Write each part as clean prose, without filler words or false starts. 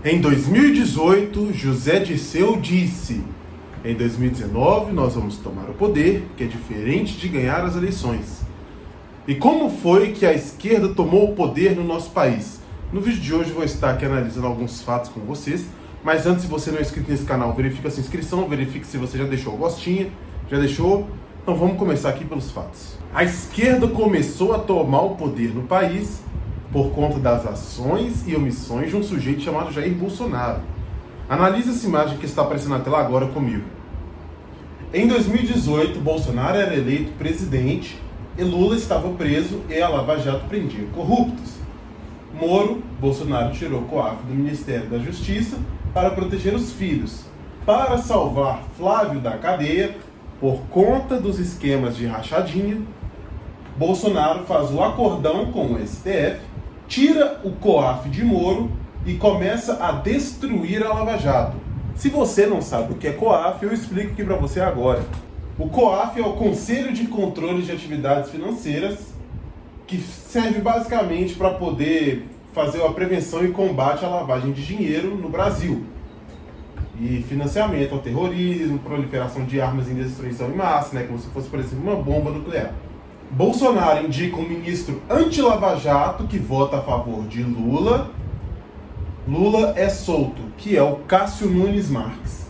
Em 2018, José Dirceu disse: em 2019 nós vamos tomar o poder, que é diferente de ganhar as eleições. E como foi que a esquerda tomou o poder no nosso país? No vídeo de hoje eu vou estar aqui analisando alguns fatos com vocês, mas antes, se você não é inscrito nesse canal, verifique a sua inscrição, verifique se você já deixou o gostinho, já deixou? Então vamos começar aqui pelos fatos. A esquerda começou a tomar o poder no país por conta das ações e omissões de um sujeito chamado Jair Bolsonaro. Analise essa imagem que está aparecendo na tela agora comigo. Em 2018, Bolsonaro era eleito presidente e Lula estava preso e a Lava Jato prendia corruptos. Moro, Bolsonaro tirou o COAF do Ministério da Justiça para proteger os filhos. Para salvar Flávio da cadeia, por conta dos esquemas de rachadinha, Bolsonaro faz o acordão com o STF, tira o COAF de Moro e começa a destruir a Lava Jato. Se você não sabe o que é COAF, eu explico aqui para você agora. O COAF é o Conselho de Controle de Atividades Financeiras, que serve basicamente para poder fazer a prevenção e combate à lavagem de dinheiro no Brasil. E financiamento ao terrorismo, proliferação de armas em destruição em massa, né, como se fosse, por exemplo, uma bomba nuclear. Bolsonaro indica um ministro anti-Lava Jato que vota a favor de Lula. Lula é solto, que é o Cássio Nunes Marques.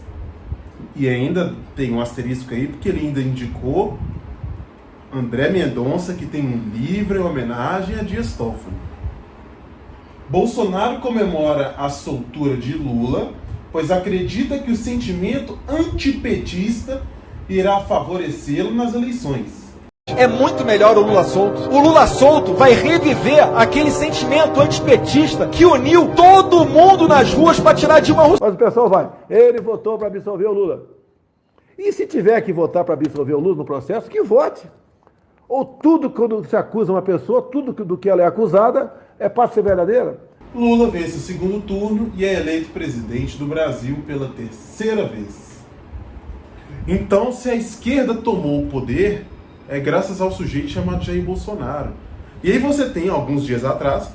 E ainda tem um asterisco aí, porque ele ainda indicou André Mendonça, que tem um livro em homenagem a Dias Toffoli. Bolsonaro comemora a soltura de Lula, pois acredita que o sentimento antipetista irá favorecê-lo nas eleições. É muito melhor o Lula solto. O Lula solto vai reviver aquele sentimento antipetista que uniu todo mundo nas ruas para tirar Dilma Rousseff. Mas o pessoal vai, ele votou para absolver o Lula. E se tiver que votar para absolver o Lula no processo, que vote. Ou tudo, quando se acusa uma pessoa, tudo do que ela é acusada é para ser verdadeira? Lula vence o segundo turno e é eleito presidente do Brasil pela terceira vez. Então, se a esquerda tomou o poder, é graças ao sujeito chamado Jair Bolsonaro. E aí você tem, alguns dias atrás,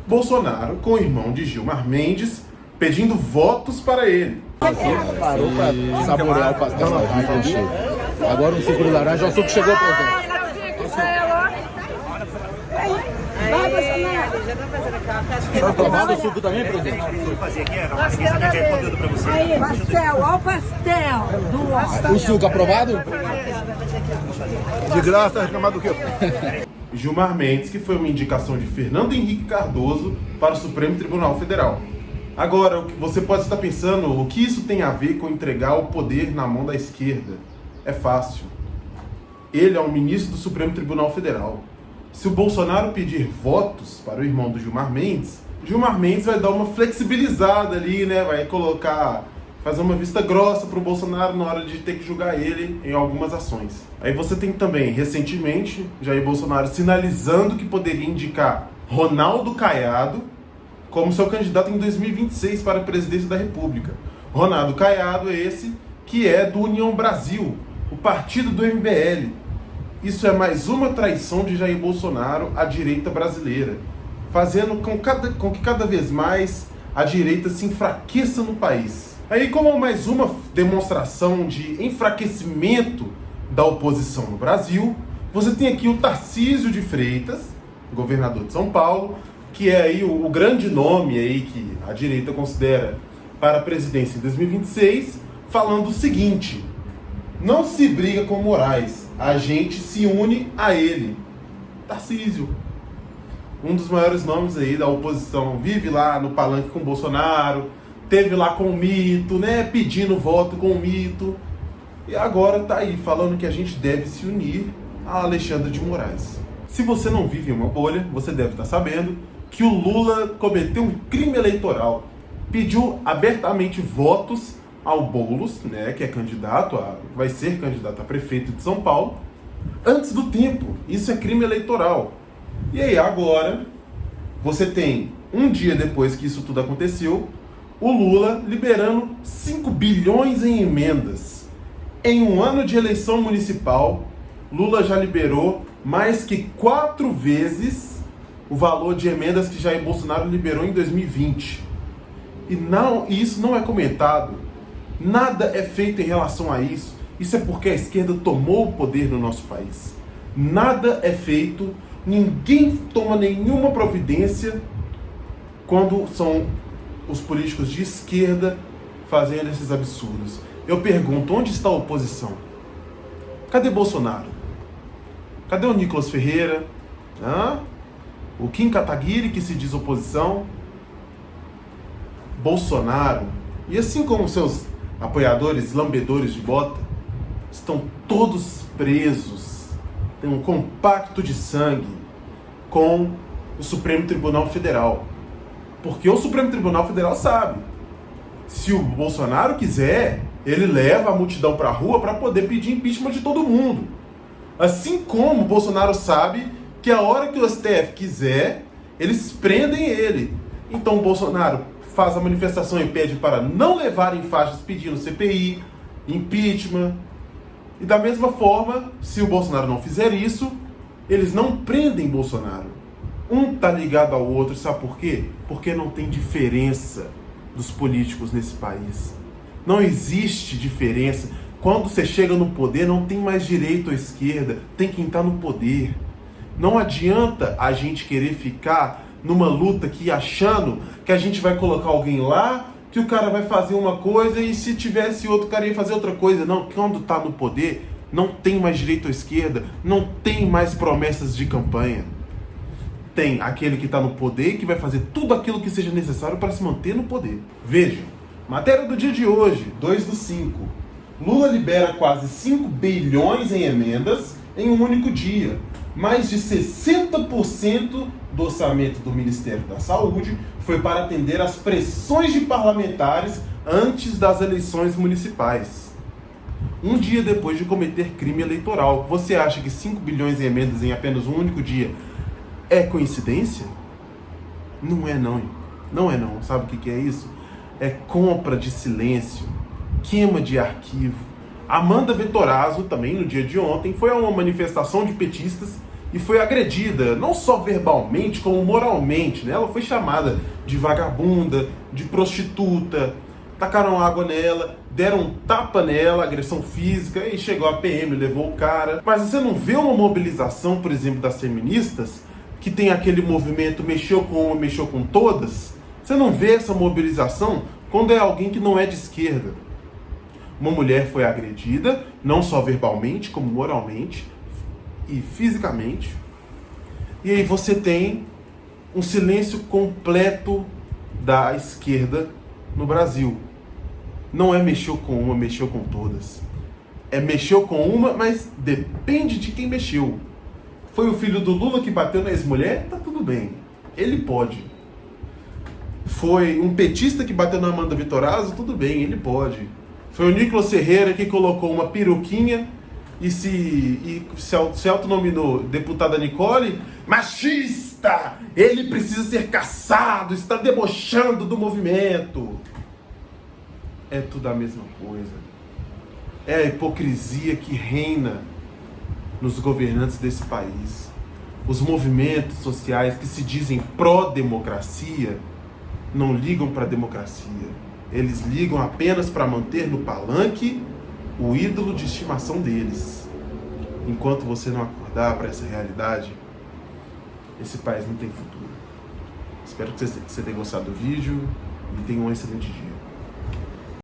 Bolsonaro com o irmão de Gilmar Mendes pedindo votos para ele. Parou para saborear o pastel na vida. Agora um suco de laranja, o suco chegou, presidente. Vai, Bolsonaro. Já tá fazendo aquela festa. Tá aprovado o suco também, presidente? Vou fazer aqui, era uma pesquisa que é conteúdo para você. Aí, pastel, olha o pastel. O suco aprovado? De graça, reclamar do quê? Gilmar Mendes, que foi uma indicação de Fernando Henrique Cardoso para o Supremo Tribunal Federal. Agora, o que você pode estar pensando, o que isso tem a ver com entregar o poder na mão da esquerda? É fácil. Ele é um ministro do Supremo Tribunal Federal. Se o Bolsonaro pedir votos para o irmão do Gilmar Mendes vai dar uma flexibilizada ali, né? Vai fazer uma vista grossa para o Bolsonaro na hora de ter que julgar ele em algumas ações. Aí você tem também, recentemente, Jair Bolsonaro sinalizando que poderia indicar Ronaldo Caiado como seu candidato em 2026 para a presidência da República. Ronaldo Caiado é esse que é do União Brasil, o partido do MBL. Isso é mais uma traição de Jair Bolsonaro à direita brasileira, fazendo com que cada vez mais a direita se enfraqueça no país. Aí, como mais uma demonstração de enfraquecimento da oposição no Brasil, você tem aqui o Tarcísio de Freitas, governador de São Paulo, que é aí o grande nome aí que a direita considera para a presidência em 2026, falando o seguinte: não se briga com Moraes, a gente se une a ele. Tarcísio, um dos maiores nomes aí da oposição, vive lá no palanque com o Bolsonaro, teve lá com o Mito, né, pedindo voto com o Mito, e agora tá aí falando que a gente deve se unir a Alexandre de Moraes. Se você não vive em uma bolha, você deve estar sabendo que o Lula cometeu um crime eleitoral, pediu abertamente votos ao Boulos, né, que é vai ser candidato a prefeito de São Paulo, antes do tempo. Isso é crime eleitoral. E aí agora, você tem, um dia depois que isso tudo aconteceu, o Lula liberando 5 bilhões em emendas. Em um ano de eleição municipal, Lula já liberou mais que 4 vezes o valor de emendas que Jair Bolsonaro liberou em 2020. E isso não é comentado. Nada é feito em relação a isso. Isso é porque a esquerda tomou o poder no nosso país. Nada é feito, ninguém toma nenhuma providência quando são os políticos de esquerda fazendo esses absurdos. Eu pergunto, onde está a oposição? Cadê Bolsonaro? Cadê o Nicolas Ferreira? O Kim Kataguiri, que se diz oposição? Bolsonaro, e assim como seus apoiadores, lambedores de bota, estão todos presos, tem um compacto de sangue com o Supremo Tribunal Federal. Porque o Supremo Tribunal Federal sabe, se o Bolsonaro quiser, ele leva a multidão para a rua para poder pedir impeachment de todo mundo. Assim como o Bolsonaro sabe que a hora que o STF quiser, eles prendem ele. Então o Bolsonaro faz a manifestação e pede para não levarem faixas pedindo CPI, impeachment. E da mesma forma, se o Bolsonaro não fizer isso, eles não prendem Bolsonaro. Um tá ligado ao outro, sabe por quê? Porque não tem diferença dos políticos nesse país. Não existe diferença. Quando você chega no poder, não tem mais direita ou esquerda, tem quem tá no poder. Não adianta a gente querer ficar numa luta aqui achando que a gente vai colocar alguém lá, que o cara vai fazer uma coisa e se tivesse outro cara ia fazer outra coisa. Não, quando tá no poder, não tem mais direita ou esquerda, não tem mais promessas de campanha. Tem aquele que tá no poder que vai fazer tudo aquilo que seja necessário para se manter no poder. Vejam, matéria do dia de hoje, 2/5. Lula libera quase 5 bilhões em emendas em um único dia. Mais de 60% do orçamento do Ministério da Saúde foi para atender às pressões de parlamentares antes das eleições municipais. Um dia depois de cometer crime eleitoral. Você acha que 5 bilhões em emendas em apenas um único dia é coincidência? Não é não. Não é não. Sabe o que é isso? É compra de silêncio, queima de arquivo. Amanda Vettorazzo, também no dia de ontem, foi a uma manifestação de petistas e foi agredida, não só verbalmente, como moralmente, né? Ela foi chamada de vagabunda, de prostituta, tacaram água nela, deram um tapa nela, agressão física, e chegou a PM, levou o cara. Mas você não vê uma mobilização, por exemplo, das feministas, que tem aquele movimento mexeu com uma, mexeu com todas? Você não vê essa mobilização quando é alguém que não é de esquerda. Uma mulher foi agredida, não só verbalmente, como moralmente e fisicamente. E aí você tem um silêncio completo da esquerda no Brasil. Não é mexeu com uma, mexeu com todas. É mexeu com uma, mas depende de quem mexeu. Foi o filho do Lula que bateu na ex-mulher? Tá tudo bem. Ele pode. Foi um petista que bateu na Amanda Vettorazzo? Tudo bem, ele pode. Foi o Nicolas Ferreira que colocou uma peruquinha e se autonominou deputada Nicole machista. Ele precisa ser caçado, está debochando do movimento. É tudo a mesma coisa. É a hipocrisia que reina nos governantes desse país. Os movimentos sociais que se dizem pró-democracia não ligam para a democracia. Eles ligam apenas para manter no palanque o ídolo de estimação deles. Enquanto você não acordar para essa realidade, esse país não tem futuro. Espero que você tenha gostado do vídeo e tenha um excelente dia.